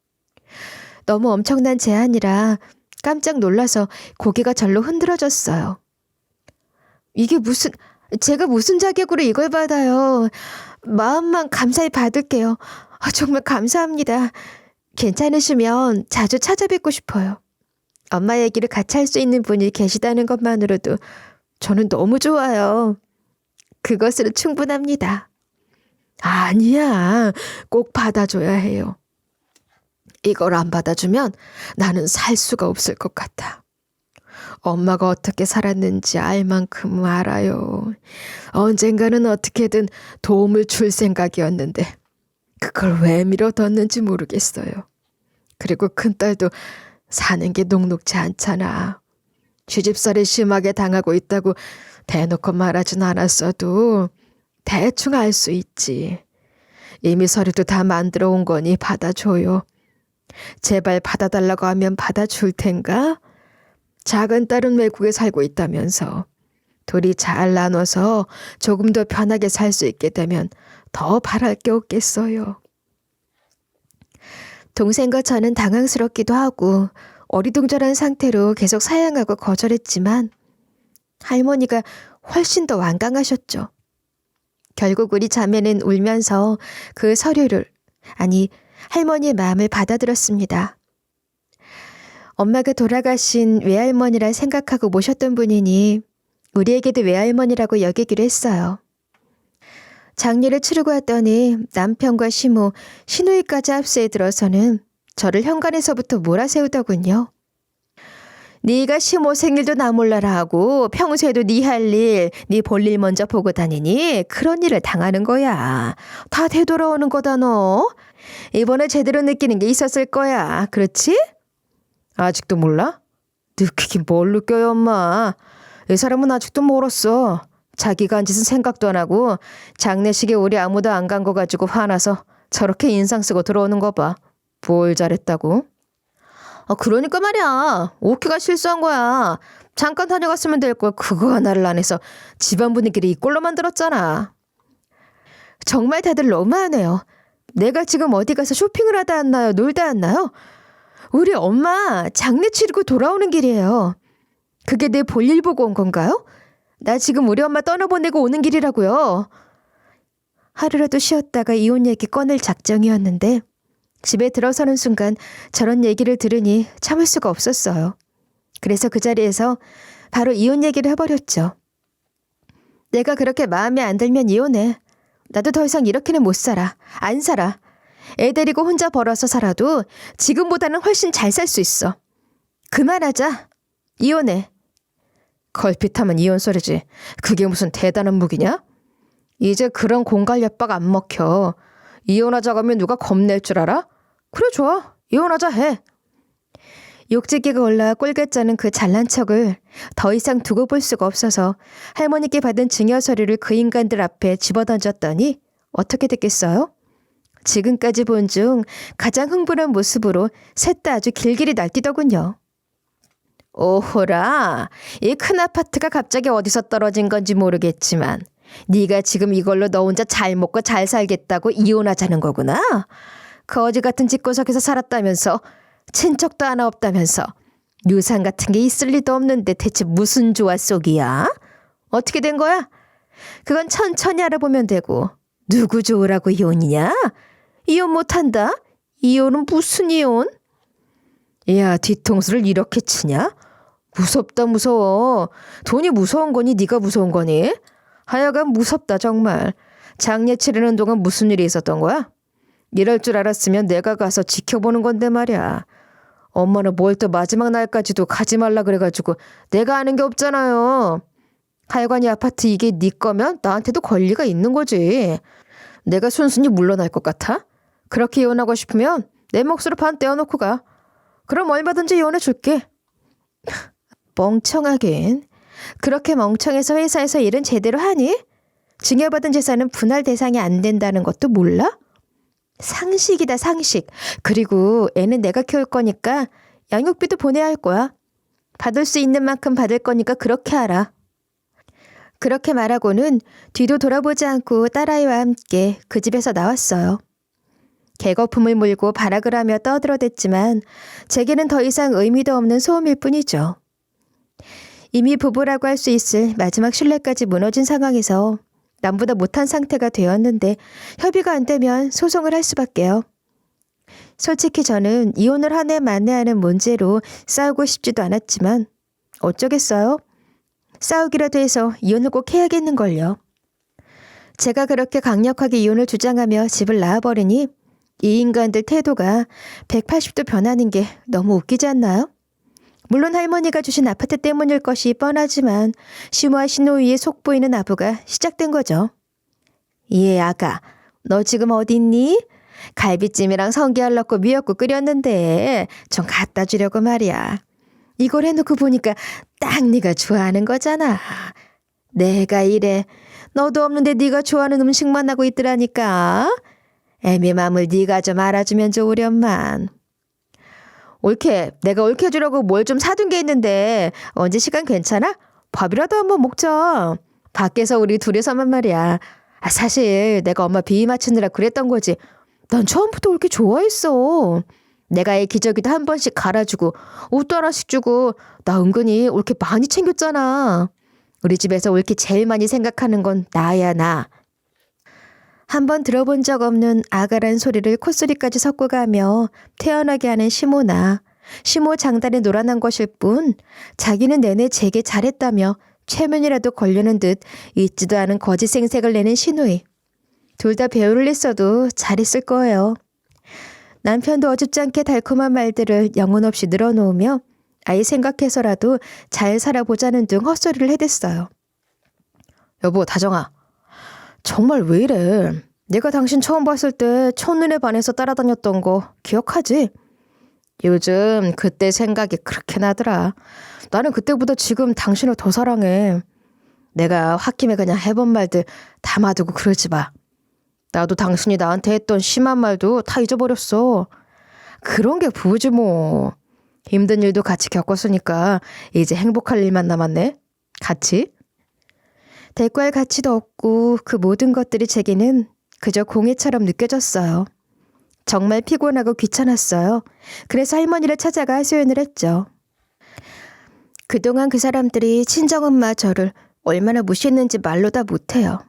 너무 엄청난 제안이라 깜짝 놀라서 고개가 절로 흔들어졌어요. 이게 제가 무슨 자격으로 이걸 받아요. 마음만 감사히 받을게요. 정말 감사합니다. 괜찮으시면 자주 찾아뵙고 싶어요. 엄마 얘기를 같이 할 수 있는 분이 계시다는 것만으로도 저는 너무 좋아요. 그것으로 충분합니다. 아니야. 꼭 받아줘야 해요. 이걸 안 받아주면 나는 살 수가 없을 것 같아. 엄마가 어떻게 살았는지 알 만큼 알아요. 언젠가는 어떻게든 도움을 줄 생각이었는데 그걸 왜 미뤄뒀는지 모르겠어요. 그리고 큰딸도 사는 게 녹록지 않잖아. 시집살이 심하게 당하고 있다고 대놓고 말하진 않았어도 대충 알 수 있지. 이미 서류도 다 만들어 온 거니 받아줘요. 제발 받아달라고 하면 받아줄 텐가? 작은 딸은 외국에 살고 있다면서. 둘이 잘 나눠서 조금 더 편하게 살 수 있게 되면 더 바랄 게 없겠어요. 동생과 저는 당황스럽기도 하고 어리둥절한 상태로 계속 사양하고 거절했지만 할머니가 훨씬 더 완강하셨죠. 결국 우리 자매는 울면서 그 서류를, 아니 할머니의 마음을 받아들였습니다. 엄마가 돌아가신 외할머니라 생각하고 모셨던 분이니 우리에게도 외할머니라고 여기기로 했어요. 장례를 치르고 왔더니 남편과 시모, 시누이까지 합세에 들어서는 저를 현관에서부터 몰아세우더군요. 네가 시모 생일도 나 몰라라 하고 평소에도 네 할 일, 네 볼 일 먼저 보고 다니니 그런 일을 당하는 거야. 다 되돌아오는 거다 너. 이번에 제대로 느끼는 게 있었을 거야. 그렇지? 아직도 몰라? 느끼긴 뭘 느껴요, 엄마. 이 사람은 아직도 멀었어. 자기가 한 짓은 생각도 안 하고 장례식에 우리 아무도 안 간 거 가지고 화나서 저렇게 인상 쓰고 들어오는 거 봐. 뭘 잘했다고? 그러니까 말이야. 오키가 실수한 거야. 잠깐 다녀갔으면 될 걸 그거 하나를 안 해서 집안 분위기를 이 꼴로 만들었잖아. 정말 다들 너무하네요. 내가 지금 어디 가서 쇼핑을 하다 왔나요? 놀다 왔나요? 우리 엄마 장례 치르고 돌아오는 길이에요. 그게 내 볼일 보고 온 건가요? 나 지금 우리 엄마 떠나보내고 오는 길이라고요. 하루라도 쉬었다가 이혼 얘기 꺼낼 작정이었는데 집에 들어서는 순간 저런 얘기를 들으니 참을 수가 없었어요. 그래서 그 자리에서 바로 이혼 얘기를 해버렸죠. 내가 그렇게 마음에 안 들면 이혼해. 나도 더 이상 이렇게는 못 살아. 안 살아. 애 데리고 혼자 벌어서 살아도 지금보다는 훨씬 잘 살 수 있어. 그만하자. 이혼해. 걸핏하면 이혼 소리지. 그게 무슨 대단한 무기냐? 이제 그런 공갈 협박 안 먹혀. 이혼하자고 하면 누가 겁낼 줄 알아? 그래 좋아. 이혼하자 해. 욕지기가 올라 꼴개 짜는 그 잘난 척을 더 이상 두고 볼 수가 없어서 할머니께 받은 증여 서류를 그 인간들 앞에 집어던졌더니 어떻게 됐겠어요? 지금까지 본 중 가장 흥분한 모습으로 셋 다 아주 길길이 날뛰더군요. 오호라, 이 큰 아파트가 갑자기 어디서 떨어진 건지 모르겠지만 네가 지금 이걸로 너 혼자 잘 먹고 잘 살겠다고 이혼하자는 거구나. 거지 같은 집구석에서 살았다면서 친척도 하나 없다면서 유산 같은 게 있을 리도 없는데 대체 무슨 조화 속이야? 어떻게 된 거야? 그건 천천히 알아보면 되고 누구 좋으라고 이혼이냐? 이혼 못한다? 이혼은 무슨 이혼? 야, 뒤통수를 이렇게 치냐? 무섭다 무서워. 돈이 무서운 거니 네가 무서운 거니? 하여간 무섭다 정말. 장례 치르는 동안 무슨 일이 있었던 거야? 이럴 줄 알았으면 내가 가서 지켜보는 건데 말이야. 엄마는 뭘 또 마지막 날까지도 가지 말라 그래가지고 내가 아는 게 없잖아요. 하여간 이 아파트 이게 네 거면 나한테도 권리가 있는 거지. 내가 순순히 물러날 것 같아? 그렇게 이혼하고 싶으면 내 몫으로 반 떼어놓고 가. 그럼 얼마든지 이혼해 줄게. 멍청하긴. 그렇게 멍청해서 회사에서 일은 제대로 하니? 증여받은 재산은 분할 대상이 안 된다는 것도 몰라? 상식이다 상식. 그리고 애는 내가 키울 거니까 양육비도 보내야 할 거야. 받을 수 있는 만큼 받을 거니까 그렇게 알아. 그렇게 말하고는 뒤도 돌아보지 않고 딸아이와 함께 그 집에서 나왔어요. 개거품을 물고 발악을 하며 떠들어댔지만 제게는 더 이상 의미도 없는 소음일 뿐이죠. 이미 부부라고 할 수 있을 마지막 신뢰까지 무너진 상황에서 남보다 못한 상태가 되었는데 협의가 안 되면 소송을 할 수밖에요. 솔직히 저는 이혼을 한 해 만회하는 문제로 싸우고 싶지도 않았지만 어쩌겠어요? 싸우기라도 해서 이혼을 꼭 해야겠는걸요. 제가 그렇게 강력하게 이혼을 주장하며 집을 나와버리니 이 인간들 태도가 180도 변하는 게 너무 웃기지 않나요? 물론 할머니가 주신 아파트 때문일 것이 뻔하지만 시모와 시노이의 속보이는 아부가 시작된 거죠. 예, 아가, 너 지금 어디 있니? 갈비찜이랑 성게알 넣고 미역국 끓였는데 좀 갖다 주려고 말이야. 이걸 해놓고 보니까 딱 네가 좋아하는 거잖아. 내가 이래. 너도 없는데 네가 좋아하는 음식만 하고 있더라니까. 애미 맘을 네가 좀 알아주면 좋으련만. 옳게, 내가 옳게 해주려고 뭘 좀 사둔 게 있는데 언제 시간 괜찮아? 밥이라도 한번 먹자. 밖에서 우리 둘이서만 말이야. 사실 내가 엄마 비위 맞추느라 그랬던 거지. 난 처음부터 옳게 좋아했어. 내가 애 기저귀도 한 번씩 갈아주고 옷도 하나씩 주고 나 은근히 옳게 많이 챙겼잖아. 우리 집에서 옳게 제일 많이 생각하는 건 나야 나. 한번 들어본 적 없는 아가란 소리를 콧소리까지 섞고 가며 태어나게 하는 시모나 시모 장단에 놀아난 것일 뿐 자기는 내내 제게 잘했다며 최면이라도 걸려는 듯 잊지도 않은 거짓 생색을 내는 시누이. 둘 다 배우를 냈어도 잘했을 거예요. 남편도 어줍지 않게 달콤한 말들을 영혼 없이 늘어놓으며 아이 생각해서라도 잘 살아보자는 등 헛소리를 해댔어요. 여보, 다정아. 정말 왜 이래? 내가 당신 처음 봤을 때 첫눈에 반해서 따라다녔던 거 기억하지? 요즘 그때 생각이 그렇게 나더라. 나는 그때보다 지금 당신을 더 사랑해. 내가 홧김에 그냥 해본 말들 담아두고 그러지 마. 나도 당신이 나한테 했던 심한 말도 다 잊어버렸어. 그런 게 부부지 뭐. 힘든 일도 같이 겪었으니까 이제 행복할 일만 남았네. 같이? 대꾸할 가치도 없고 그 모든 것들이 제게는 그저 공해처럼 느껴졌어요. 정말 피곤하고 귀찮았어요. 그래서 할머니를 찾아가 하소연을 했죠. 그동안 그 사람들이 친정엄마 저를 얼마나 무시했는지 말로 다 못해요.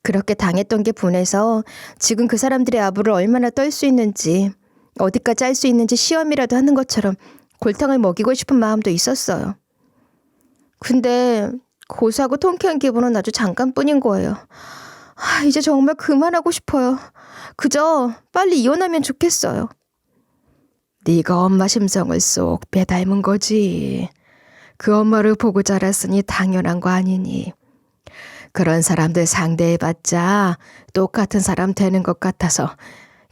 그렇게 당했던 게 분해서 지금 그 사람들의 아부를 얼마나 떨 수 있는지 어디까지 할 수 있는지 시험이라도 하는 것처럼 골탕을 먹이고 싶은 마음도 있었어요. 근데 고사하고 통쾌한 기분은 아주 잠깐뿐인 거예요. 이제 정말 그만하고 싶어요. 그저 빨리 이혼하면 좋겠어요. 네가 엄마 심성을 쏙 빼닮은 거지. 그 엄마를 보고 자랐으니 당연한 거 아니니. 그런 사람들 상대해봤자 똑같은 사람 되는 것 같아서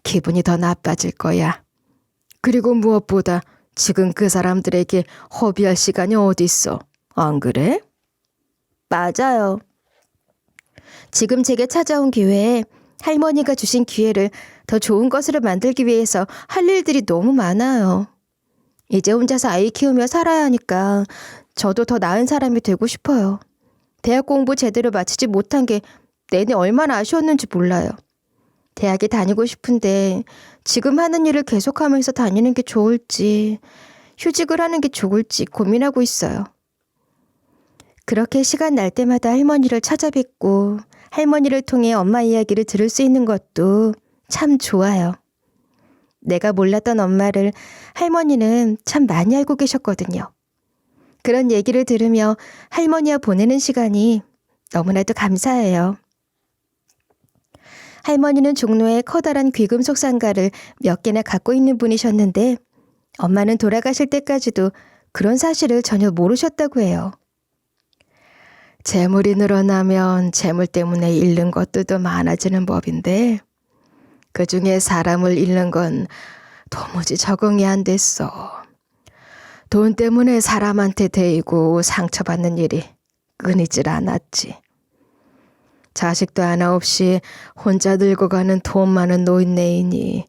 기분이 더 나빠질 거야. 그리고 무엇보다 지금 그 사람들에게 허비할 시간이 어딨어. 안 그래? 맞아요. 지금 제게 찾아온 기회에 할머니가 주신 기회를 더 좋은 것으로 만들기 위해서 할 일들이 너무 많아요. 이제 혼자서 아이 키우며 살아야 하니까 저도 더 나은 사람이 되고 싶어요. 대학 공부 제대로 마치지 못한 게 내내 얼마나 아쉬웠는지 몰라요. 대학에 다니고 싶은데 지금 하는 일을 계속하면서 다니는 게 좋을지 휴직을 하는 게 좋을지 고민하고 있어요. 그렇게 시간 날 때마다 할머니를 찾아뵙고 할머니를 통해 엄마 이야기를 들을 수 있는 것도 참 좋아요. 내가 몰랐던 엄마를 할머니는 참 많이 알고 계셨거든요. 그런 얘기를 들으며 할머니와 보내는 시간이 너무나도 감사해요. 할머니는 종로에 커다란 귀금속 상가를 몇 개나 갖고 있는 분이셨는데 엄마는 돌아가실 때까지도 그런 사실을 전혀 모르셨다고 해요. 재물이 늘어나면 재물 때문에 잃는 것들도 많아지는 법인데 그중에 사람을 잃는 건 도무지 적응이 안 됐어. 돈 때문에 사람한테 대이고 상처받는 일이 끊이질 않았지. 자식도 하나 없이 혼자 늙어가는 돈 많은 노인네이니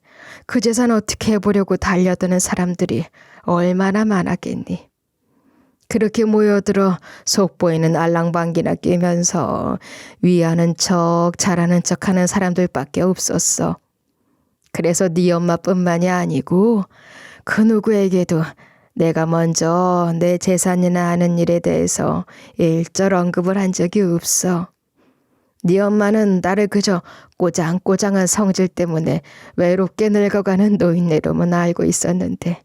그 재산 어떻게 해보려고 달려드는 사람들이 얼마나 많았겠니. 그렇게 모여들어 속보이는 알랑방귀나 끼면서 위하는 척 잘하는 척하는 사람들밖에 없었어. 그래서 네 엄마뿐만이 아니고 그 누구에게도 내가 먼저 내 재산이나 하는 일에 대해서 일절 언급을 한 적이 없어. 네 엄마는 나를 그저 꼬장꼬장한 성질 때문에 외롭게 늙어가는 노인네로만 알고 있었는데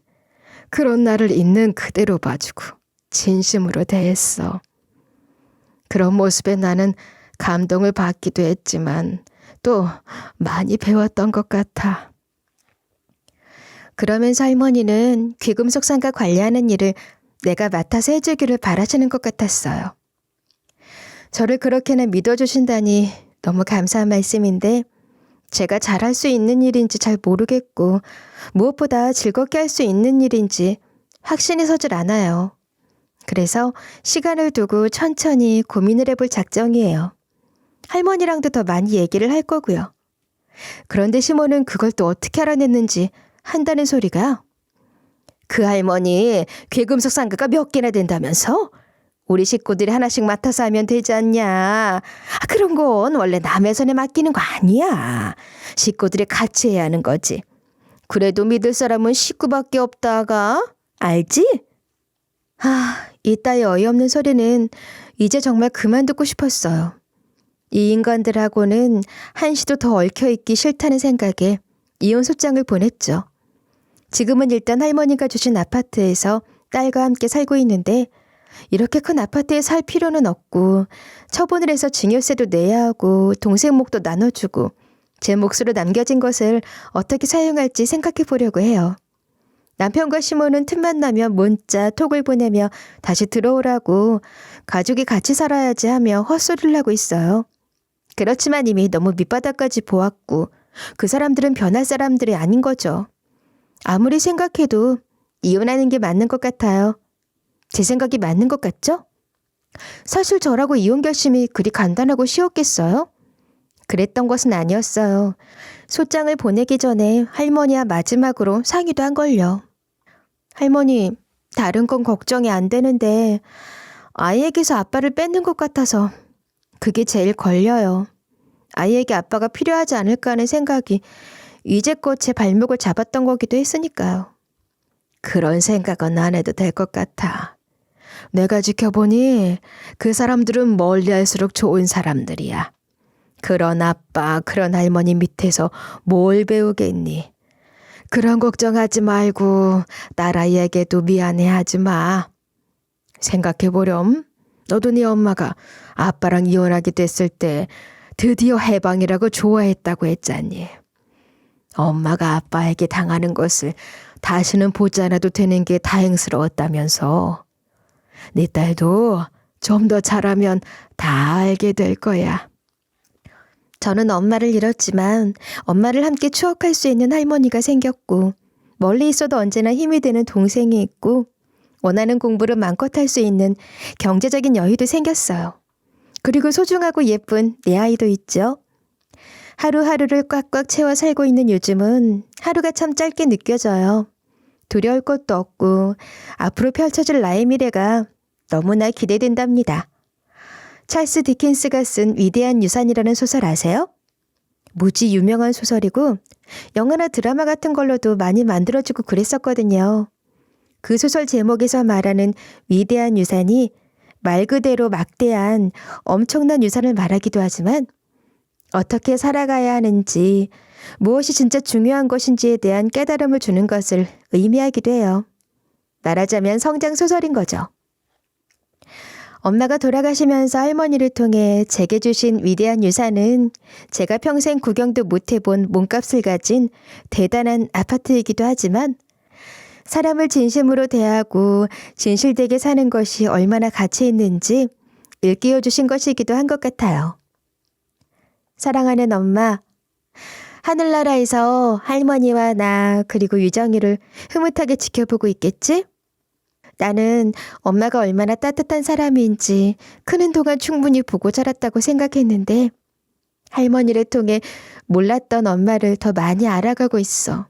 그런 나를 있는 그대로 봐주고 진심으로 대했어. 그런 모습에 나는 감동을 받기도 했지만 또 많이 배웠던 것 같아. 그러면서 할머니는 귀금속 상가 관리하는 일을 내가 맡아서 해주기를 바라시는 것 같았어요. 저를 그렇게나 믿어주신다니 너무 감사한 말씀인데 제가 잘할 수 있는 일인지 잘 모르겠고 무엇보다 즐겁게 할 수 있는 일인지 확신이 서질 않아요. 그래서 시간을 두고 천천히 고민을 해볼 작정이에요. 할머니랑도 더 많이 얘기를 할 거고요. 그런데 시모는 그걸 또 어떻게 알아냈는지 한다는 소리가 그 할머니 귀금속 상가가 몇 개나 된다면서? 우리 식구들이 하나씩 맡아서 하면 되지 않냐. 그런 건 원래 남의 손에 맡기는 거 아니야. 식구들이 같이 해야 하는 거지. 그래도 믿을 사람은 식구밖에 없다가 알지? 이따위 어이없는 소리는 이제 정말 그만 듣고 싶었어요. 이 인간들하고는 한시도 더 얽혀있기 싫다는 생각에 이혼 소장을 보냈죠. 지금은 일단 할머니가 주신 아파트에서 딸과 함께 살고 있는데 이렇게 큰 아파트에 살 필요는 없고 처분을 해서 증여세도 내야 하고 동생 몫도 나눠주고 제 몫으로 남겨진 것을 어떻게 사용할지 생각해 보려고 해요. 남편과 시모는 틈만 나면 문자, 톡을 보내며 다시 들어오라고 가족이 같이 살아야지 하며 헛소리를 하고 있어요. 그렇지만 이미 너무 밑바닥까지 보았고 그 사람들은 변할 사람들이 아닌 거죠. 아무리 생각해도 이혼하는 게 맞는 것 같아요. 제 생각이 맞는 것 같죠? 사실 저라고 이혼 결심이 그리 간단하고 쉬웠겠어요? 그랬던 것은 아니었어요. 소장을 보내기 전에 할머니와 마지막으로 상의도 한걸요. 할머니, 다른 건 걱정이 안 되는데 아이에게서 아빠를 뺏는 것 같아서 그게 제일 걸려요. 아이에게 아빠가 필요하지 않을까 하는 생각이 이제껏 제 발목을 잡았던 거기도 했으니까요. 그런 생각은 안 해도 될 것 같아. 내가 지켜보니 그 사람들은 멀리 할수록 좋은 사람들이야. 그런 아빠, 그런 할머니 밑에서 뭘 배우겠니? 그런 걱정하지 말고 딸아이에게도 미안해하지 마. 생각해보렴. 너도 네 엄마가 아빠랑 이혼하게 됐을 때 드디어 해방이라고 좋아했다고 했잖니. 엄마가 아빠에게 당하는 것을 다시는 보지 않아도 되는 게 다행스러웠다면서. 네 딸도 좀 더 잘하면 다 알게 될 거야. 저는 엄마를 잃었지만 엄마를 함께 추억할 수 있는 할머니가 생겼고 멀리 있어도 언제나 힘이 되는 동생이 있고 원하는 공부를 마음껏 할 수 있는 경제적인 여유도 생겼어요. 그리고 소중하고 예쁜 내 아이도 있죠. 하루하루를 꽉꽉 채워 살고 있는 요즘은 하루가 참 짧게 느껴져요. 두려울 것도 없고 앞으로 펼쳐질 나의 미래가 너무나 기대된답니다. 찰스 디킨스가 쓴 위대한 유산이라는 소설 아세요? 무지 유명한 소설이고 영화나 드라마 같은 걸로도 많이 만들어지고 그랬었거든요. 그 소설 제목에서 말하는 위대한 유산이 말 그대로 막대한 엄청난 유산을 말하기도 하지만 어떻게 살아가야 하는지, 무엇이 진짜 중요한 것인지에 대한 깨달음을 주는 것을 의미하기도 해요. 말하자면 성장 소설인 거죠. 엄마가 돌아가시면서 할머니를 통해 제게 주신 위대한 유산은 제가 평생 구경도 못 해본 몸값을 가진 대단한 아파트이기도 하지만 사람을 진심으로 대하고 진실되게 사는 것이 얼마나 가치 있는지 일깨워 주신 것이기도 한 것 같아요. 사랑하는 엄마, 하늘나라에서 할머니와 나 그리고 유정이를 흐뭇하게 지켜보고 있겠지? 나는 엄마가 얼마나 따뜻한 사람인지 크는 동안 충분히 보고 자랐다고 생각했는데 할머니를 통해 몰랐던 엄마를 더 많이 알아가고 있어.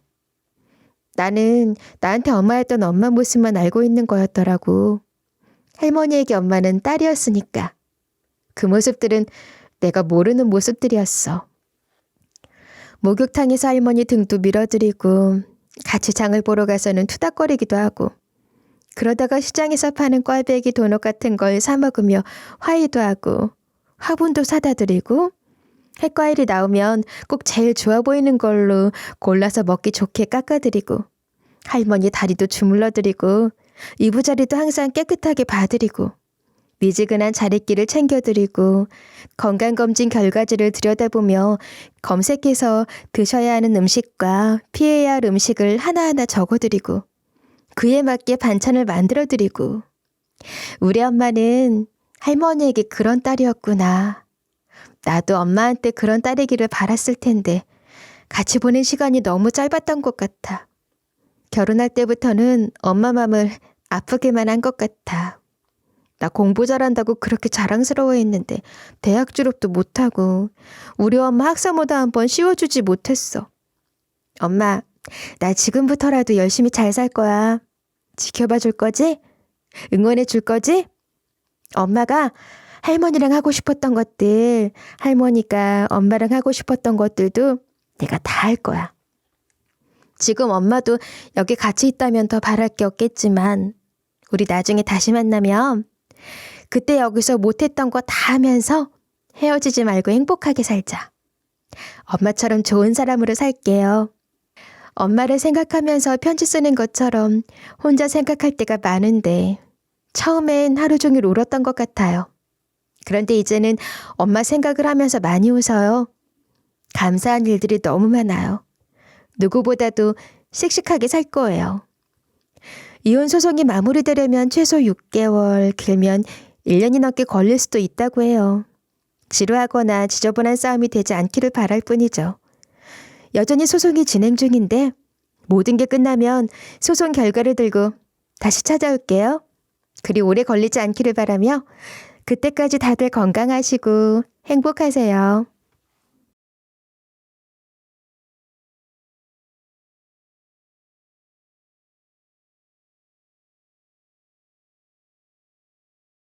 나는 나한테 엄마였던 엄마 모습만 알고 있는 거였더라고. 할머니에게 엄마는 딸이었으니까. 그 모습들은 내가 모르는 모습들이었어. 목욕탕에서 할머니 등도 밀어드리고 같이 장을 보러 가서는 투닥거리기도 하고 그러다가 시장에서 파는 꽈배기 도넛 같은 걸 사 먹으며 화해도 하고 화분도 사다 드리고 핵과일이 나오면 꼭 제일 좋아 보이는 걸로 골라서 먹기 좋게 깎아드리고 할머니 다리도 주물러 드리고 이부자리도 항상 깨끗하게 봐드리고 미지근한 자릿기를 챙겨드리고 건강검진 결과지를 들여다보며 검색해서 드셔야 하는 음식과 피해야 할 음식을 하나하나 적어드리고 그에 맞게 반찬을 만들어드리고 우리 엄마는 할머니에게 그런 딸이었구나. 나도 엄마한테 그런 딸이기를 바랐을 텐데 같이 보낸 시간이 너무 짧았던 것 같아. 결혼할 때부터는 엄마 맘을 아프게만 한 것 같아. 나 공부 잘한다고 그렇게 자랑스러워했는데 대학 졸업도 못하고 우리 엄마 학사모도 한번 씌워주지 못했어. 엄마, 나 지금부터라도 열심히 잘 살 거야. 지켜봐 줄 거지? 응원해 줄 거지? 엄마가 할머니랑 하고 싶었던 것들, 할머니가 엄마랑 하고 싶었던 것들도 내가 다 할 거야. 지금 엄마도 여기 같이 있다면 더 바랄 게 없겠지만 우리 나중에 다시 만나면 그때 여기서 못했던 거 다 하면서 헤어지지 말고 행복하게 살자. 엄마처럼 좋은 사람으로 살게요. 엄마를 생각하면서 편지 쓰는 것처럼 혼자 생각할 때가 많은데 처음엔 하루 종일 울었던 것 같아요. 그런데 이제는 엄마 생각을 하면서 많이 웃어요. 감사한 일들이 너무 많아요. 누구보다도 씩씩하게 살 거예요. 이혼 소송이 마무리되려면 최소 6개월, 길면 1년이 넘게 걸릴 수도 있다고 해요. 지루하거나 지저분한 싸움이 되지 않기를 바랄 뿐이죠. 여전히 소송이 진행 중인데 모든 게 끝나면 소송 결과를 들고 다시 찾아올게요. 그리 오래 걸리지 않기를 바라며 그때까지 다들 건강하시고 행복하세요.